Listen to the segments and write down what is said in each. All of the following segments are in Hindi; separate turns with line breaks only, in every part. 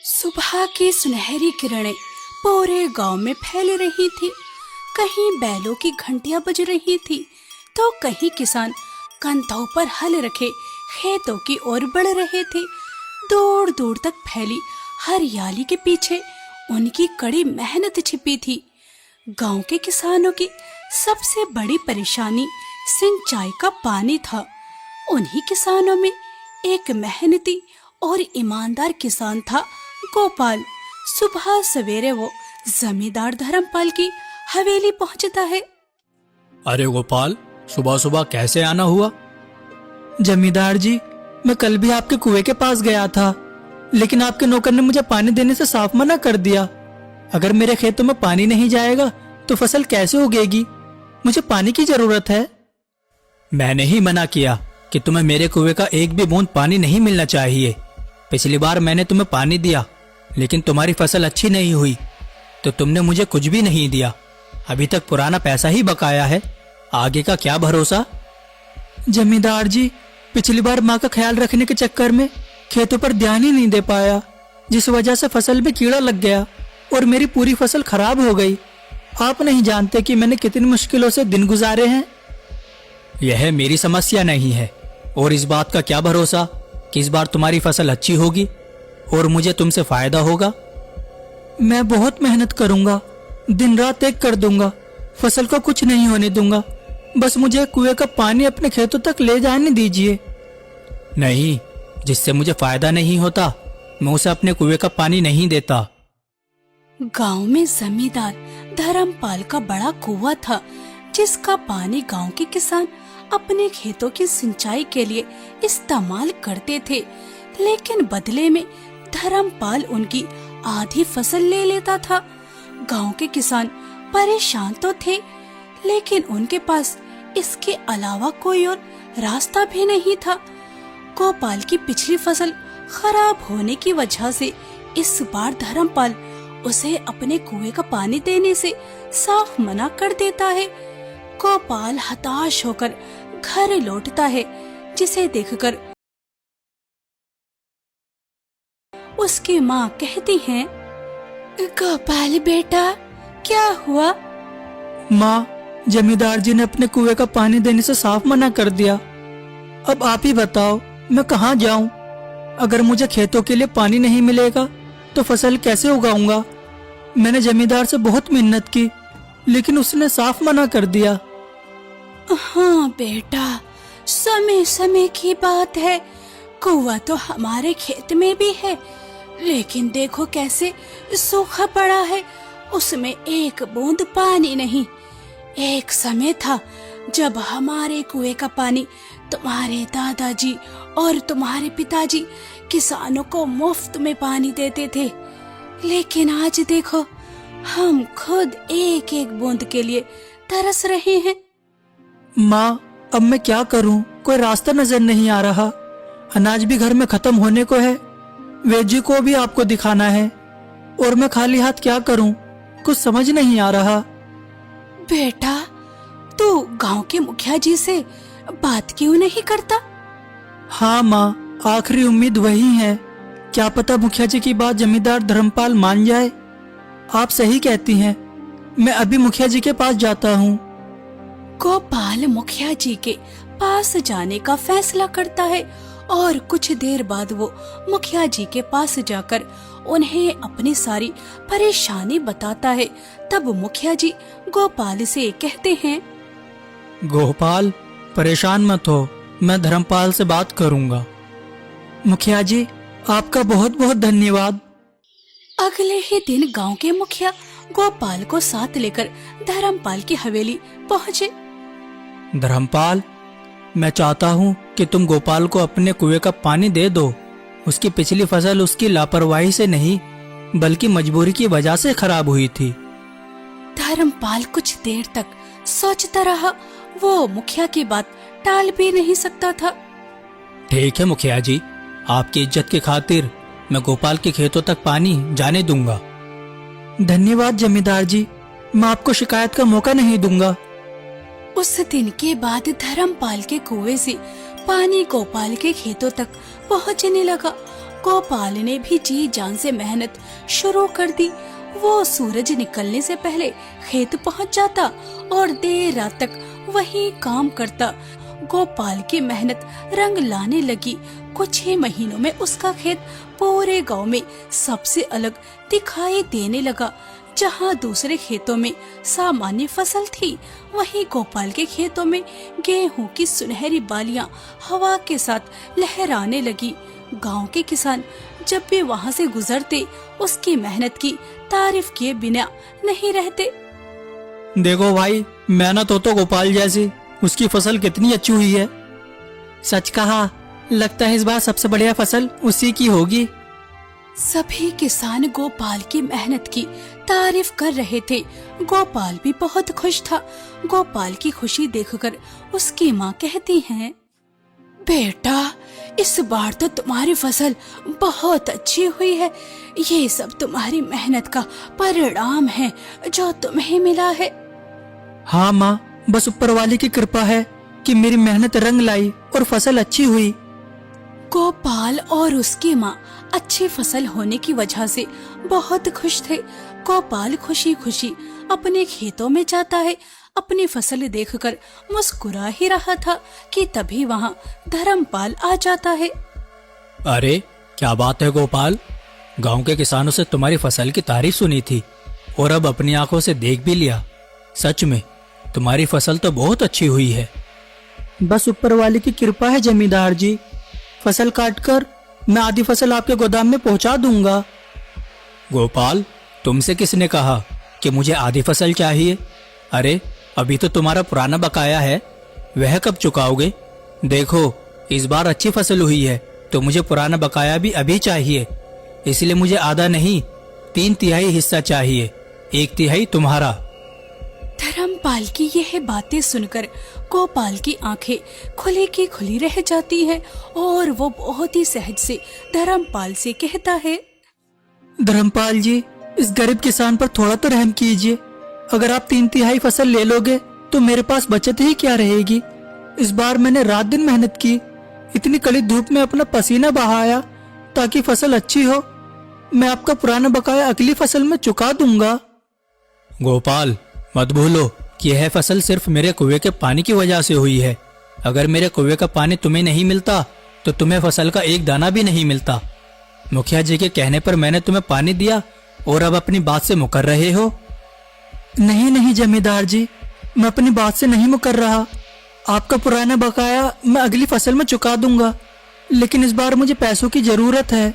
सुबह की सुनहरी किरणें पूरे गांव में फैल रही थी। कहीं बैलों की घंटियां बज रही थी तो कहीं किसान कंधों पर हल रखे खेतों की ओर बढ़ रहे थे। दूर दूर तक फैली हरियाली के पीछे उनकी कड़ी मेहनत छिपी थी। गांव के किसानों की सबसे बड़ी परेशानी सिंचाई का पानी था। उन्हीं किसानों में एक मेहनती और ईमानदार किसान था गोपाल। सुबह सवेरे वो जमींदार धर्मपाल की हवेली पहुंचता है।
अरे गोपाल, सुबह सुबह कैसे आना हुआ?
जमींदार जी, मैं कल भी आपके कुएं के पास गया था, लेकिन आपके नौकर ने मुझे पानी देने से साफ मना कर दिया। अगर मेरे खेतों में पानी नहीं जाएगा तो फसल कैसे उगेगी? मुझे पानी की जरूरत है।
मैंने ही मना किया कि तुम्हें मेरे कुएं का एक भी बूंद पानी नहीं मिलना चाहिए। पिछली बार मैंने तुम्हें पानी दिया लेकिन तुम्हारी फसल अच्छी नहीं हुई तो तुमने मुझे कुछ भी नहीं दिया। अभी तक पुराना पैसा ही बकाया है, आगे का क्या भरोसा?
जमींदार जी, पिछली बार माँ का ख्याल रखने के चक्कर में खेतों पर ध्यान ही नहीं दे पाया, जिस वजह से फसल में कीड़ा लग गया और मेरी पूरी फसल खराब हो गई। आप नहीं जानते कि मैंने कितनी मुश्किलों से दिन गुजारे हैं।
यह मेरी समस्या नहीं है और इस बात का क्या भरोसा कि इस बार तुम्हारी फसल अच्छी होगी और मुझे तुमसे फायदा होगा।
मैं बहुत मेहनत करूंगा, दिन रात एक कर दूंगा, फसल को कुछ नहीं होने दूंगा। बस मुझे कुएं का पानी अपने खेतों तक ले जाने दीजिए।
नहीं, जिससे मुझे फायदा नहीं होता मैं उसे अपने कुएं का पानी नहीं देता।
गांव में जमींदार धर्मपाल का बड़ा कुआं था जिसका पानी गांव के किसान अपने खेतों की सिंचाई के लिए इस्तेमाल करते थे, लेकिन बदले में धर्मपाल उनकी आधी फसल ले लेता था। गांव के किसान परेशान तो थे लेकिन उनके पास इसके अलावा कोई और रास्ता भी नहीं था। गोपाल की पिछली फसल खराब होने की वजह से इस बार धर्मपाल उसे अपने कुएं का पानी देने से साफ मना कर देता है। गोपाल हताश होकर घर लौटता है, जिसे देखकर उसकी माँ कहती है, गोपाल बेटा, क्या हुआ?
माँ, जमींदार जी ने अपने कुएं का पानी देने से साफ मना कर दिया। अब आप ही बताओ, मैं कहाँ जाऊं? अगर मुझे खेतों के लिए पानी नहीं मिलेगा तो फसल कैसे उगाऊंगा? मैंने जमींदार से बहुत मेहनत की लेकिन उसने साफ मना कर दिया।
हाँ बेटा, समय समय की बात है। कुआं तो हमारे खेत में भी है लेकिन देखो कैसे सूखा पड़ा है, उसमें एक बूंद पानी नहीं। एक समय था जब हमारे कुएं का पानी तुम्हारे दादाजी और तुम्हारे पिताजी किसानों को मुफ्त में पानी देते थे, लेकिन आज देखो हम खुद एक एक बूंद के लिए तरस रहे हैं।
माँ, अब मैं क्या करूं? कोई रास्ता नजर नहीं आ रहा। अनाज भी घर में खत्म होने को है, वेजी को भी आपको दिखाना है और मैं खाली हाथ क्या करूं? कुछ समझ नहीं आ रहा।
बेटा, तू गांव के मुखिया जी से बात क्यों नहीं करता?
हाँ माँ, आखिरी उम्मीद वही है। क्या पता मुखिया जी की बात जमींदार धर्मपाल मान जाए। आप सही कहती हैं, मैं अभी मुखिया जी के पास जाता हूँ।
गोपाल मुखिया जी के पास जाने का फैसला करता है और कुछ देर बाद वो मुखिया जी के पास जाकर उन्हें अपनी सारी परेशानी बताता है। तब मुखिया जी गोपाल से कहते हैं,
गोपाल, परेशान मत हो, मैं धर्मपाल से बात करूंगा। मुखिया जी, आपका बहुत बहुत धन्यवाद।
अगले ही दिन गांव के मुखिया गोपाल को साथ लेकर धर्मपाल की हवेली पहुँचे।
धर्मपाल, मैं चाहता हूँ कि तुम गोपाल को अपने कुएं का पानी दे दो। उसकी पिछली फसल उसकी लापरवाही से नहीं बल्कि मजबूरी की वजह से खराब हुई थी।
धर्मपाल कुछ देर तक सोचता रहा, वो मुखिया की बात टाल भी नहीं सकता था।
ठीक है मुखिया जी, आपकी इज्जत की खातिर मैं गोपाल के खेतों तक पानी जाने दूंगा।
धन्यवाद जमींदार जी, मैं आपको शिकायत का मौका नहीं दूंगा।
उस दिन के बाद धर्मपाल के कुएं से पानी गोपाल के खेतों तक पहुंचने लगा गोपाल ने भी जी जान से मेहनत शुरू कर दी। वो सूरज निकलने से पहले खेत पहुंच जाता और देर रात तक वही काम करता। गोपाल की मेहनत रंग लाने लगी। कुछ ही महीनों में उसका खेत पूरे गांव में सबसे अलग दिखाई देने लगा। जहां दूसरे खेतों में सामान्य फसल थी, वहीं गोपाल के खेतों में गेहूं की सुनहरी बालियां हवा के साथ लहराने लगी। गांव के किसान जब भी वहां से गुजरते, उसकी मेहनत की तारीफ किए बिना नहीं रहते।
देखो भाई, मेहनत हो तो गोपाल जैसी, उसकी फसल कितनी अच्छी हुई है। सच कहा, लगता है इस बार सबसे बढ़िया फसल उसी की होगी।
सभी किसान गोपाल की मेहनत की तारीफ कर रहे थे। गोपाल भी बहुत खुश था। गोपाल की खुशी देखकर उसकी माँ कहती हैं, बेटा, इस बार तो तुम्हारी फसल बहुत अच्छी हुई है। ये सब तुम्हारी मेहनत का परिणाम है जो तुम्हें मिला है।
हाँ माँ, बस ऊपर वाले की कृपा है कि मेरी मेहनत रंग लाई और फसल अच्छी हुई।
गोपाल और उसकी माँ अच्छी फसल होने की वजह से बहुत खुश थे। गोपाल खुशी खुशी अपने खेतों में जाता है। अपनी फसल देखकर मुस्कुरा ही रहा था कि तभी वहाँ धर्मपाल आ जाता है।
अरे क्या बात है गोपाल, गांव के किसानों से तुम्हारी फसल की तारीफ सुनी थी और अब अपनी आंखों से देख भी लिया। सच में तुम्हारी फसल तो बहुत अच्छी हुई है।
बस ऊपर वाले की कृपा है जमींदार जी। फसल काटकर मैं आधी फसल आपके गोदाम में पहुंचा दूंगा।
गोपाल, तुमसे किसने कहा कि मुझे आधी फसल चाहिए? अरे अभी तो तुम्हारा पुराना बकाया है, वह कब चुकाओगे? देखो, इस बार अच्छी फसल हुई है तो मुझे पुराना बकाया भी अभी चाहिए। इसलिए मुझे आधा नहीं, 3/3 हिस्सा चाहिए। 1/3 तुम्हारा।
धर्मपाल की यह बातें सुनकर गोपाल की आंखें खुली की खुली रह जाती हैं और वो बहुत ही सहज से धर्मपाल से कहता है,
धर्मपाल जी, इस गरीब किसान पर थोड़ा तो रहम कीजिए। अगर आप 3/3 फसल ले लोगे तो मेरे पास बचत ही क्या रहेगी। इस बार मैंने रात दिन मेहनत की, इतनी कड़ी धूप में अपना पसीना बहाया ताकि फसल अच्छी हो। मैं आपका पुराना बकाया अगली फसल में चुका दूंगा।
गोपाल, मत भूलो कि यह फसल सिर्फ मेरे कुएं के पानी की वजह से हुई है। अगर मेरे कुएं का पानी तुम्हें नहीं मिलता तो तुम्हें फसल का एक दाना भी नहीं मिलता। मुखिया जी के कहने पर मैंने तुम्हें पानी दिया और अब अपनी बात से मुकर रहे हो।
नहीं नहीं जमींदार जी, मैं अपनी बात से नहीं मुकर रहा। आपका पुराना बकाया मैं अगली फसल में चुका दूंगा, लेकिन इस बार मुझे पैसों की जरूरत है।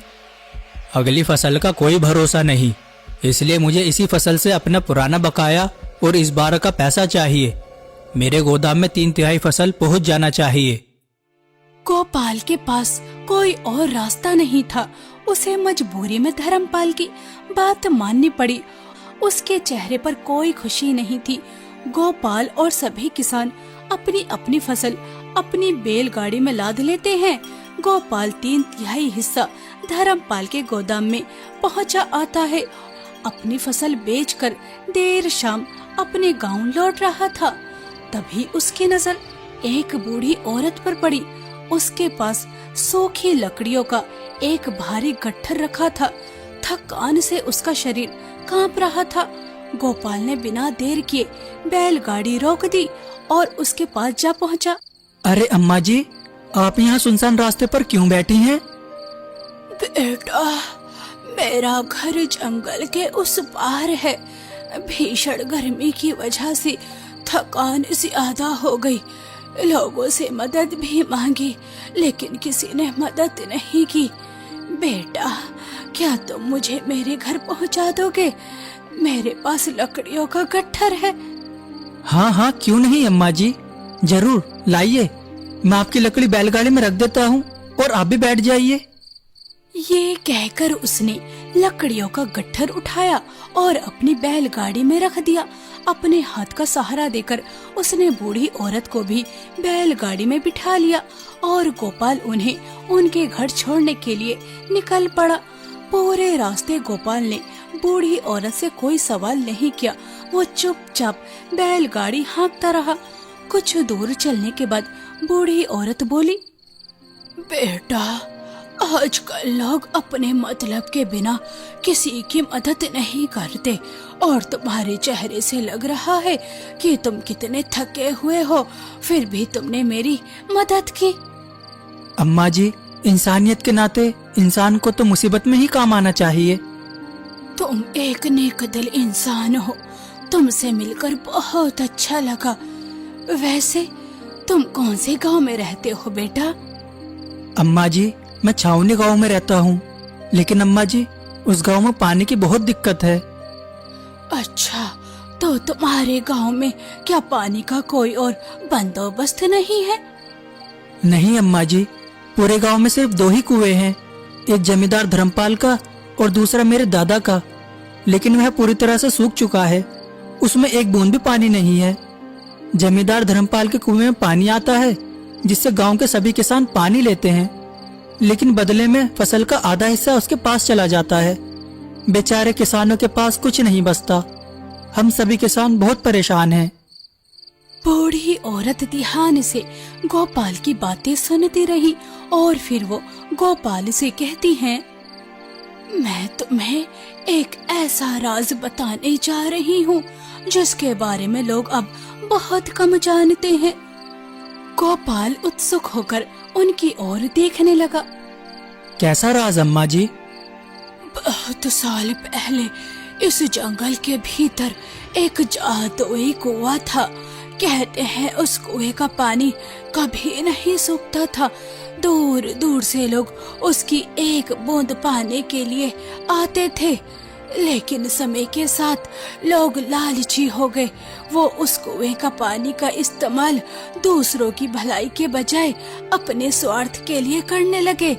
अगली फसल का कोई भरोसा नहीं, इसलिए मुझे इसी फसल से अपना पुराना बकाया और इस बार का पैसा चाहिए। मेरे गोदाम में 3/3 फसल पहुंच जाना चाहिए।
गोपाल के पास कोई और रास्ता नहीं था। उसे मजबूरी में धर्मपाल की बात माननी पड़ी। उसके चेहरे पर कोई खुशी नहीं थी। गोपाल और सभी किसान अपनी अपनी फसल अपनी बैलगाड़ी में लाद लेते हैं। गोपाल 3/3 हिस्सा धर्मपाल के गोदाम में पहुंचा आता है। अपनी फसल बेचकर देर शाम अपने गांव लौट रहा था। तभी उसकी नजर एक बूढ़ी औरत पर पड़ी। उसके पास सूखी लकड़ियों का एक भारी गट्ठर रखा था। थकान से उसका शरीर कांप रहा था। गोपाल ने बिना देर किए बैलगाड़ी रोक दी और उसके पास जा पहुंचा।
अरे अम्मा जी, आप यहाँ सुनसान रास्ते पर क्यों बैठी हैं?
बेटा, मेरा घर जंगल के उस पार है। भीषण गर्मी की वजह से थकान ज्यादा हो गई। लोगों से मदद भी मांगी, लेकिन किसी ने मदद नहीं की। बेटा, क्या तुम मुझे मेरे घर पहुंचा दोगे? मेरे पास लकड़ियों का गट्ठर है।
हाँ हाँ, क्यों नहीं अम्मा जी, जरूर लाइए। मैं आपकी लकड़ी बैलगाड़ी में रख देता हूँ और आप भी बैठ जाइए।
ये कहकर उसने लकड़ियों का गट्ठर उठाया और अपनी बैलगाड़ी में रख दिया। अपने हाथ का सहारा देकर उसने बूढ़ी औरत को भी बैलगाड़ी में बिठा लिया और गोपाल उन्हें उनके घर छोड़ने के लिए निकल पड़ा। पूरे रास्ते गोपाल ने बूढ़ी औरत से कोई सवाल नहीं किया। वो चुपचाप बैलगाड़ी हाँकता रहा। कुछ दूर चलने के बाद बूढ़ी औरत बोली, बेटा, आजकल लोग अपने मतलब के बिना किसी की मदद नहीं करते और तुम्हारे चेहरे से लग रहा है कि तुम कितने थके हुए हो, फिर भी तुमने मेरी मदद की।
अम्मा जी, इंसानियत के नाते इंसान को तो मुसीबत में ही काम आना चाहिए।
तुम एक नेक दिल इंसान हो, तुमसे मिलकर बहुत अच्छा लगा। वैसे तुम कौन से गांव में रहते हो बेटा?
अम्मा जी, मैं छावनी गांव में रहता हूँ, लेकिन अम्मा जी उस गांव में पानी की बहुत दिक्कत है।
अच्छा, तो तुम्हारे गांव में क्या पानी का कोई और बंदोबस्त नहीं है?
नहीं अम्मा जी, पूरे गांव में सिर्फ 2 ही कुएं हैं, एक जमींदार धर्मपाल का और दूसरा मेरे दादा का, लेकिन वह पूरी तरह से सूख चुका है, उसमें एक बूंद भी पानी नहीं है। जमींदार धर्मपाल के कुएं में पानी आता है जिससे गांव के सभी किसान पानी लेते हैं, लेकिन बदले में फसल का आधा हिस्सा उसके पास चला जाता है। बेचारे किसानों के पास कुछ नहीं बचता। हम सभी किसान बहुत परेशान हैं।
बूढ़ी औरत ध्यान से गोपाल की बातें सुनती रही और फिर वो गोपाल से कहती हैं, मैं तुम्हें एक ऐसा राज बताने जा रही हूँ जिसके बारे में लोग अब बहुत कम जानते हैं। गोपाल उत्सुक होकर उनकी ओर देखने लगा।
कैसा राज अम्मा जी?
बहुत साल पहले इस जंगल के भीतर एक जादुई कुआं था। कहते हैं उस कुएं का पानी कभी नहीं सूखता था। दूर दूर से लोग उसकी एक बूंद पाने के लिए आते थे, लेकिन समय के साथ लोग लालची हो गए। वो उस कुएं का पानी का इस्तेमाल दूसरों की भलाई के बजाय अपने स्वार्थ के लिए करने लगे।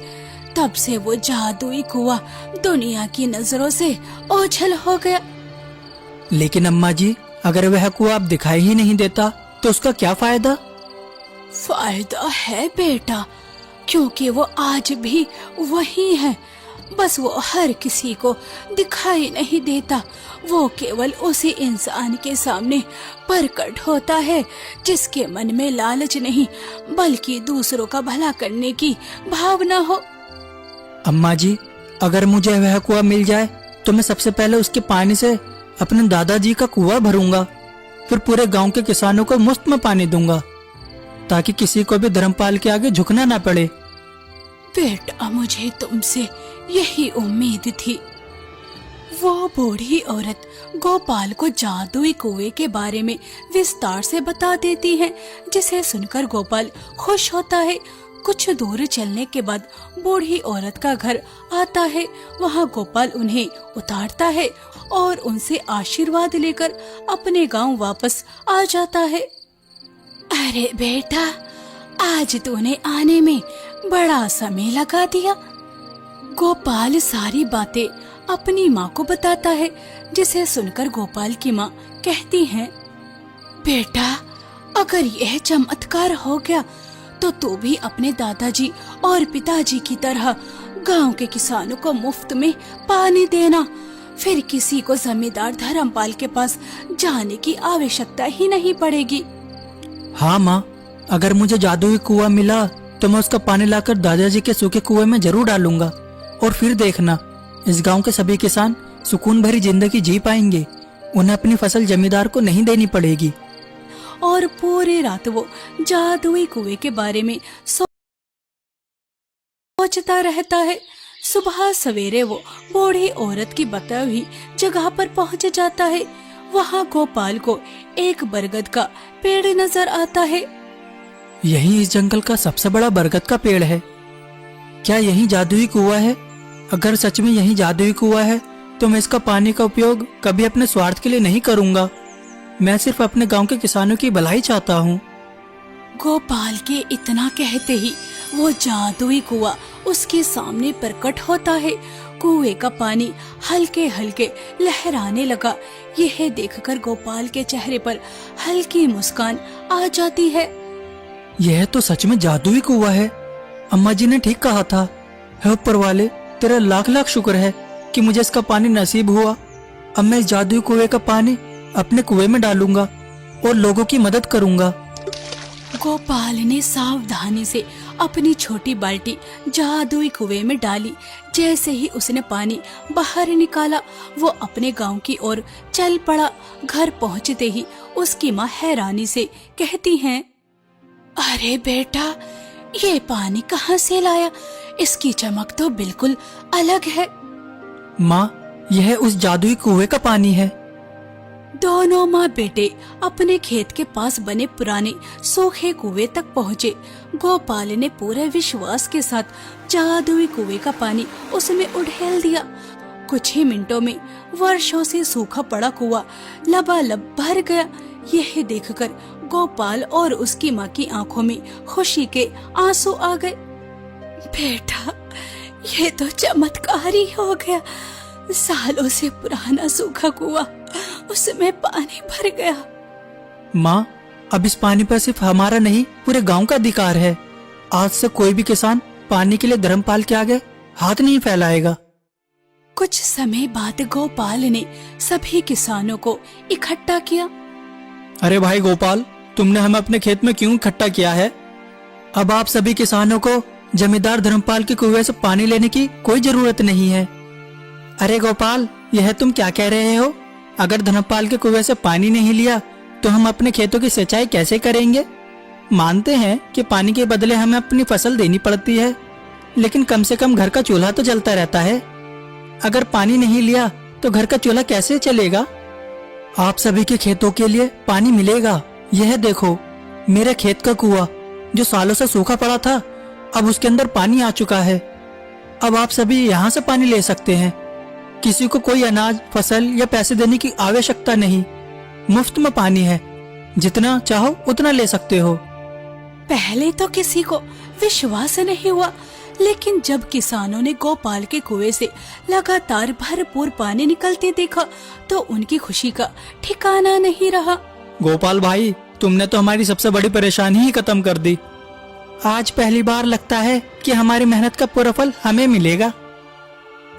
तब से वो जादुई कुआं दुनिया की नजरों से ओझल हो गया।
लेकिन अम्मा जी, अगर वह कुआं अब दिखाई ही नहीं देता तो उसका क्या फायदा?
फायदा है बेटा, क्योंकि वो आज भी वही है, बस वो हर किसी को दिखाई नहीं देता। वो केवल उसी इंसान के सामने प्रकट होता है जिसके मन में लालच नहीं बल्कि दूसरों का भला करने की भावना हो।
अम्मा जी, अगर मुझे वह कुआं मिल जाए तो मैं सबसे पहले उसके पानी से अपने दादाजी का कुआं भरूंगा, फिर पूरे गांव के किसानों को मुफ्त में पानी दूंगा ताकि किसी को भी धर्मपाल के आगे झुकना ना पड़े।
बेटा, मुझे तुमसे यही उम्मीद थी। वो बूढ़ी औरत गोपाल को जादुई कुएं के बारे में विस्तार से बता देती है, जिसे सुनकर गोपाल खुश होता है। कुछ दूर चलने के बाद बूढ़ी औरत का घर आता है। वहाँ गोपाल उन्हें उतारता है और उनसे आशीर्वाद लेकर अपने गांव वापस आ जाता है। अरे बेटा, आज तूने आने में बड़ा समय लगा दिया। गोपाल सारी बातें अपनी माँ को बताता है, जिसे सुनकर गोपाल की माँ कहती है, बेटा, अगर यह चमत्कार हो गया तो तू भी अपने दादाजी और पिताजी की तरह गांव के किसानों को मुफ्त में पानी देना। फिर किसी को जमींदार धर्मपाल के पास जाने की आवश्यकता ही नहीं पड़ेगी।
हाँ माँ, अगर मुझे जादुई कुआं मिला तो मैं उसका पानी लाकर दादाजी के सूखे कुएं में जरूर डालूंगा, और फिर देखना, इस गांव के सभी किसान सुकून भरी जिंदगी जी पाएंगे। उन्हें अपनी फसल जमींदार को नहीं देनी पड़ेगी।
और पूरी रात वो जादुई कुएं के बारे में सोचता रहता है। सुबह सवेरे वो बूढ़ी औरत की बताई हुई जगह पर पहुंच जाता है। वहाँ गोपाल को एक बरगद का पेड़ नजर आता है।
यही इस जंगल का सबसे बड़ा बरगद का पेड़ है। क्या यही जादुई कुआं है? अगर सच में यही जादुई कुआं है तो मैं इसका पानी का उपयोग कभी अपने स्वार्थ के लिए नहीं करूंगा। मैं सिर्फ अपने गांव के किसानों की भलाई चाहता हूँ।
गोपाल के इतना कहते ही वो जादुई कुआं उसके सामने प्रकट होता है। कुएं का पानी हल्के हल्के लहराने लगा। यह देखकर गोपाल के चेहरे पर हल्की मुस्कान आ जाती है।
यह तो सच में जादुई कुआं है। अम्मा जी ने ठीक कहा था। हे ऊपर वाले, तेरा लाख लाख शुक्र है कि मुझे इसका पानी नसीब हुआ। अब मैं इस जादुई कुएं का पानी अपने कुएं में डालूंगा और लोगों की मदद करूंगा।
गोपाल ने सावधानी से अपनी छोटी बाल्टी जादुई कुएं में डाली। जैसे ही उसने पानी बाहर निकाला, वो अपने गांव की ओर चल पड़ा। घर पहुंचते ही उसकी माँ हैरानी से कहती हैं, अरे बेटा, ये पानी कहाँ से लाया? इसकी चमक तो बिल्कुल अलग है।
माँ, यह उस जादुई कुएं का पानी है।
दोनों माँ बेटे अपने खेत के पास बने पुराने सूखे कुएं तक पहुँचे। गोपाल ने पूरे विश्वास के साथ जादुई कुएं का पानी उसमें उड़ेल दिया। कुछ ही मिनटों में वर्षों से सूखा पड़ा कुआं लबालब भर गया। यह देखकर गोपाल और उसकी माँ की आंखों में खुशी के आंसू आ गए। बेटा, ये तो चमत्कार ही हो गया। सालों से पुराना सूखा कुआं, उसमें पानी भर गया।
माँ, अब इस पानी पर सिर्फ हमारा नहीं, पूरे गांव का अधिकार है। आज से कोई भी किसान पानी के लिए धर्मपाल के आगे हाथ नहीं फैलाएगा।
कुछ समय बाद गोपाल ने सभी किसानों को इकट्ठा किया।
अरे भाई गोपाल, तुमने हमें अपने खेत में क्यों इकट्ठा किया है? अब आप सभी किसानों को जमींदार धर्मपाल के कुएं से पानी लेने की कोई जरूरत नहीं है। अरे गोपाल, यह तुम क्या कह रहे हो? अगर धर्मपाल के कुएं से पानी नहीं लिया तो हम अपने खेतों की सिंचाई कैसे करेंगे? मानते हैं कि पानी के बदले हमें अपनी फसल देनी पड़ती है, लेकिन कम से कम घर का चूल्हा तो जलता रहता है। अगर पानी नहीं लिया तो घर का चूल्हा कैसे चलेगा? आप सभी के खेतों के लिए पानी मिलेगा। यह देखो, मेरे खेत का कुआं जो सालों से सूखा पड़ा था, अब उसके अंदर पानी आ चुका है। अब आप सभी यहाँ से पानी ले सकते हैं। किसी को कोई अनाज, फसल या पैसे देने की आवश्यकता नहीं। मुफ्त में पानी है, जितना चाहो उतना ले सकते हो।
पहले तो किसी को विश्वास नहीं हुआ, लेकिन जब किसानों ने गोपाल के कुएं से लगातार भरपूर पानी निकलते देखा तो उनकी खुशी का ठिकाना नहीं रहा।
गोपाल भाई, तुमने तो हमारी सबसे बड़ी परेशानी ही खत्म कर दी। आज पहली बार लगता है कि हमारी मेहनत का पूरा फल हमें मिलेगा।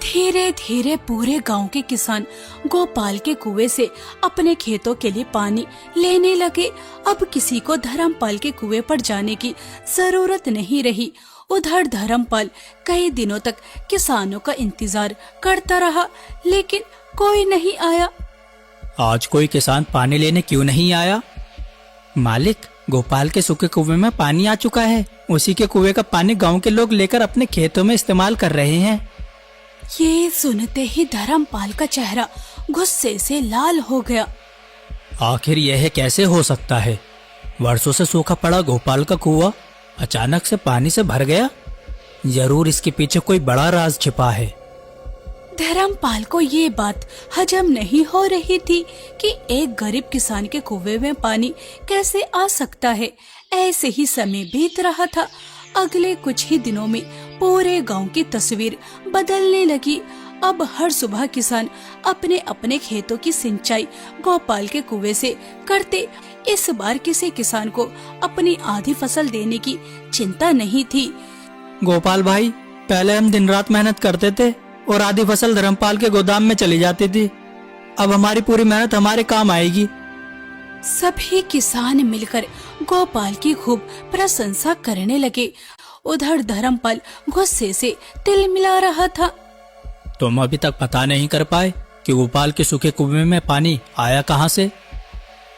धीरे धीरे पूरे गांव के किसान गोपाल के कुएं से अपने खेतों के लिए पानी लेने लगे। अब किसी को धर्मपाल के कुएं पर जाने की जरूरत नहीं रही। उधर धर्मपाल कई दिनों तक किसानों का इंतजार करता रहा, लेकिन कोई नहीं आया।
आज कोई किसान पानी लेने क्यों नहीं आया? मालिक, गोपाल के सूखे कुएं में पानी आ चुका है। उसी के कुएं का पानी गांव के लोग लेकर अपने खेतों में इस्तेमाल कर रहे हैं।
ये सुनते ही धर्मपाल का चेहरा गुस्से से लाल हो गया।
आखिर यह कैसे हो सकता है? वर्षों से सूखा पड़ा गोपाल का कुआं अचानक से पानी से भर गया। जरूर इसके पीछे कोई बड़ा राज छिपा है।
धर्मपाल को ये बात हजम नहीं हो रही थी कि एक गरीब किसान के कुएं में पानी कैसे आ सकता है। ऐसे ही समय बीत रहा था। अगले कुछ ही दिनों में पूरे गांव की तस्वीर बदलने लगी। अब हर सुबह किसान अपने अपने खेतों की सिंचाई गोपाल के कुएं से करते। इस बार किसी किसान को अपनी आधी फसल देने की चिंता नहीं थी।
गोपाल भाई, पहले हम दिन रात मेहनत करते थे और आधी फसल धर्मपाल के गोदाम में चली जाती थी। अब हमारी पूरी मेहनत हमारे काम आएगी।
सभी किसान मिलकर गोपाल की खूब प्रशंसा करने लगे। उधर धर्मपाल गुस्से से तिलमिला रहा था।
तुम अभी तक पता नहीं कर पाए कि गोपाल के सूखे कुएं में पानी आया कहाँ से?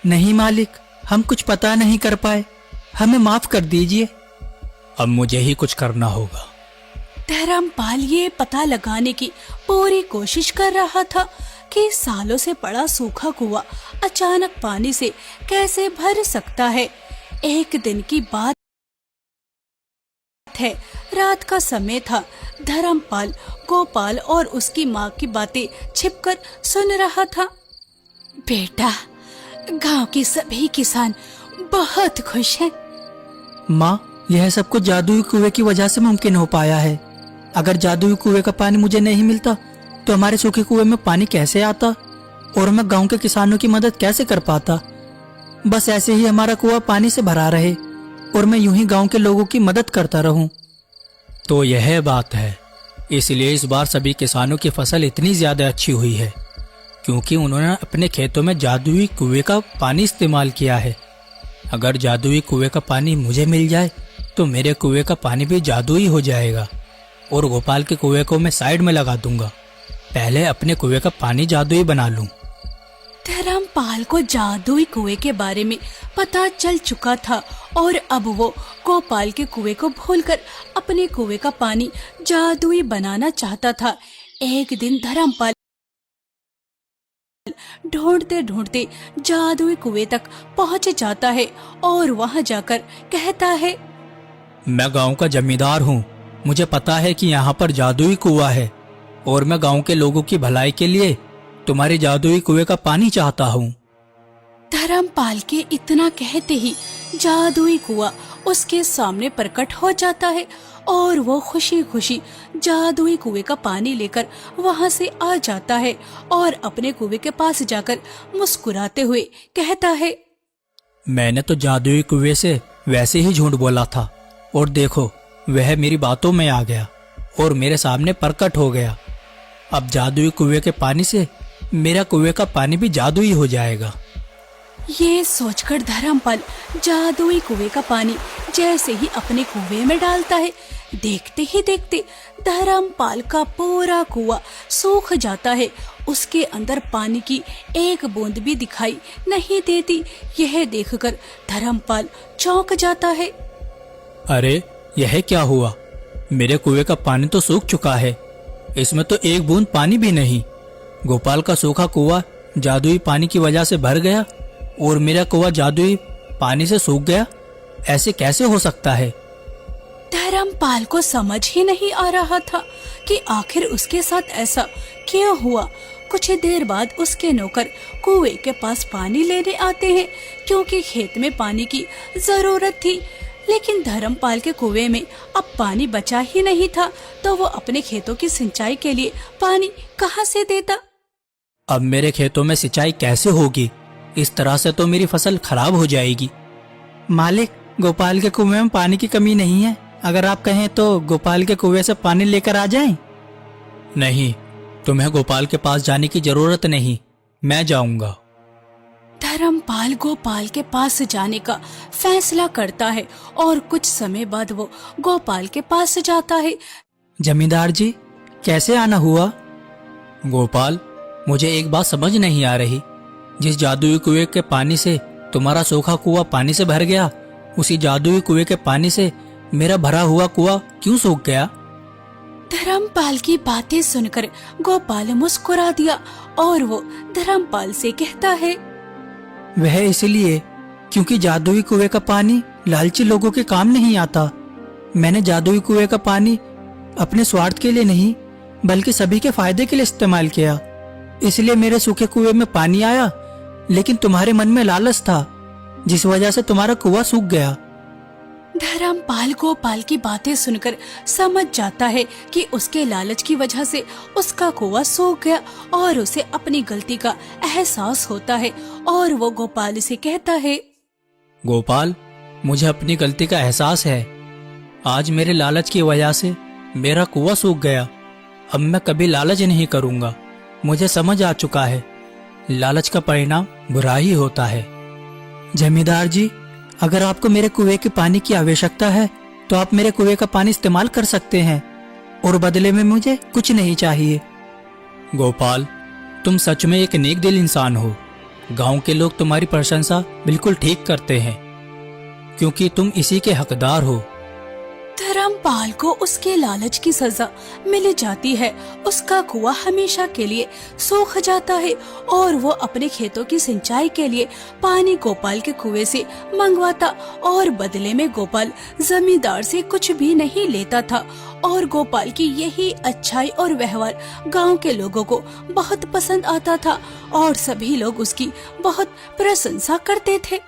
नहीं मालिक, हम कुछ पता नहीं कर पाए। हमें माफ कर दीजिए।
अब मुझे ही कुछ करना होगा।
धर्मपाल ये पता लगाने की पूरी कोशिश कर रहा था कि सालों से पड़ा सूखा कुआं अचानक पानी से कैसे भर सकता है। एक दिन की बात है, रात का समय था। धर्मपाल गोपाल और उसकी माँ की बातें छिपकर सुन रहा था। बेटा, गांव के सभी किसान बहुत खुश हैं।
माँ, यह सब कुछ जादुई कुएं की वजह से मुमकिन हो पाया है। अगर जादुई कुएं का पानी मुझे नहीं मिलता तो हमारे सूखे कुएं में पानी कैसे आता और मैं गांव के किसानों की मदद कैसे कर पाता। बस ऐसे ही हमारा कुआं पानी से भरा रहे और मैं यूं ही गांव के लोगों की मदद करता रहूं।
तो यह बात है, इसलिए इस बार सभी किसानों की फसल इतनी ज्यादा अच्छी हुई है क्योंकि उन्होंने अपने खेतों में जादुई कुएं का पानी इस्तेमाल किया है। अगर जादुई कुएं का पानी मुझे मिल जाए तो मेरे कुएं का पानी भी जादुई हो जाएगा और गोपाल के कुएं को मैं साइड में लगा दूंगा। पहले अपने कुएं का पानी जादुई बना लूं।
धर्मपाल को जादुई कुएं के बारे में पता चल चुका था और अब वो गोपाल के कुएं को भूलकर अपने कुएं का पानी जादुई बनाना चाहता था। एक दिन धर्मपाल ढूंढते ढूंढते जादुई कुएं तक पहुंच जाता है और वहां जाकर कहता है,
मैं गांव का जमींदार हूँ। मुझे पता है कि यहाँ पर जादुई कुआं है और मैं गांव के लोगों की भलाई के लिए तुम्हारे जादुई कुएं का पानी चाहता हूँ।
धर्मपाल के इतना कहते ही जादुई कुआं उसके सामने प्रकट हो जाता है और वो खुशी खुशी जादुई कुएं का पानी लेकर वहां से आ जाता है और अपने कुएं के पास जाकर मुस्कुराते हुए कहता है,
मैंने तो जादुई कुएं से वैसे ही झूठ बोला था और देखो वह मेरी बातों में आ गया और मेरे सामने प्रकट हो गया। अब जादुई कुएं के पानी से मेरा कुएं का पानी भी जादुई हो जाएगा।
ये सोचकर धर्मपाल जादुई कुएं का पानी जैसे ही अपने कुएं में डालता है, देखते ही देखते धर्मपाल का पूरा कुआं सूख जाता है। उसके अंदर पानी की एक बूंद भी दिखाई नहीं देती। यह देखकर धर्मपाल चौंक जाता है।
अरे यह क्या हुआ? मेरे कुएं का पानी तो सूख चुका है, इसमें तो एक बूंद पानी भी नहीं। गोपाल का सूखा कुआं जादुई पानी की वजह से भर गया और मेरा कुआं जादुई पानी से सूख गया। ऐसे कैसे हो सकता है?
धर्मपाल को समझ ही नहीं आ रहा था कि आखिर उसके साथ ऐसा क्यों हुआ। कुछ देर बाद उसके नौकर कुएं के पास पानी लेने आते हैं क्योंकि खेत में पानी की जरूरत थी, लेकिन धर्मपाल के कुएं में अब पानी बचा ही नहीं था, तो वो अपने खेतों की सिंचाई के लिए पानी कहां से देता।
अब मेरे खेतों में सिंचाई कैसे होगी? इस तरह से तो मेरी फसल खराब हो जाएगी।
मालिक, गोपाल के कुएं में पानी की कमी नहीं है। अगर आप कहें तो गोपाल के कुएं से पानी लेकर आ जाएं।
नहीं, तुम्हें गोपाल के पास जाने की जरूरत नहीं, मैं जाऊंगा।
धर्मपाल गोपाल के पास जाने का फैसला करता है और कुछ समय बाद वो गोपाल के पास जाता है।
जमींदार जी, कैसे आना हुआ?
गोपाल, मुझे एक बात समझ नहीं आ रही। जिस जादुई कुएं के पानी से तुम्हारा सूखा कुआं पानी से भर गया, उसी जादुई कुएं के पानी से मेरा भरा हुआ कुआं क्यों सूख गया?
धर्मपाल की बातें सुनकर गोपाल मुस्कुरा दिया और वो धर्मपाल से कहता है,
वह इसलिए क्योंकि जादुई कुएं का पानी लालची लोगों के काम नहीं आता। मैंने जादुई कुएं का पानी अपने स्वार्थ के लिए नहीं बल्कि सभी के फायदे के लिए इस्तेमाल किया। इसलिए मेरे सूखे कुएं में पानी आया, लेकिन तुम्हारे मन में लालच था, जिस वजह से तुम्हारा कुआं सूख गया।
धर्मपाल गोपाल की बातें सुनकर समझ जाता है कि उसके लालच की वजह से उसका कुआं सूख गया और उसे अपनी गलती का एहसास होता है और वो गोपाल से कहता है,
गोपाल, मुझे अपनी गलती का एहसास है। आज मेरे लालच की वजह से मेरा कुआं सूख गया। अब मैं कभी लालच नहीं करूंगा। मुझे समझ आ चुका है, लालच का परिणाम बुरा ही होता है।
जमींदार जी, अगर आपको मेरे कुएं के पानी की आवश्यकता है तो आप मेरे कुएं का पानी इस्तेमाल कर सकते हैं और बदले में मुझे कुछ नहीं चाहिए।
गोपाल, तुम सच में एक नेक दिल इंसान हो। गांव के लोग तुम्हारी प्रशंसा बिल्कुल ठीक करते हैं क्योंकि तुम इसी के हकदार हो।
धर्मपाल को उसके लालच की सजा मिल जाती है। उसका कुआं हमेशा के लिए सूख जाता है और वो अपने खेतों की सिंचाई के लिए पानी गोपाल के कुएं से मंगवाता और बदले में गोपाल जमींदार से कुछ भी नहीं लेता था। और गोपाल की यही अच्छाई और व्यवहार गांव के लोगों को बहुत पसंद आता था और सभी लोग उसकी बहुत प्रशंसा करते थे।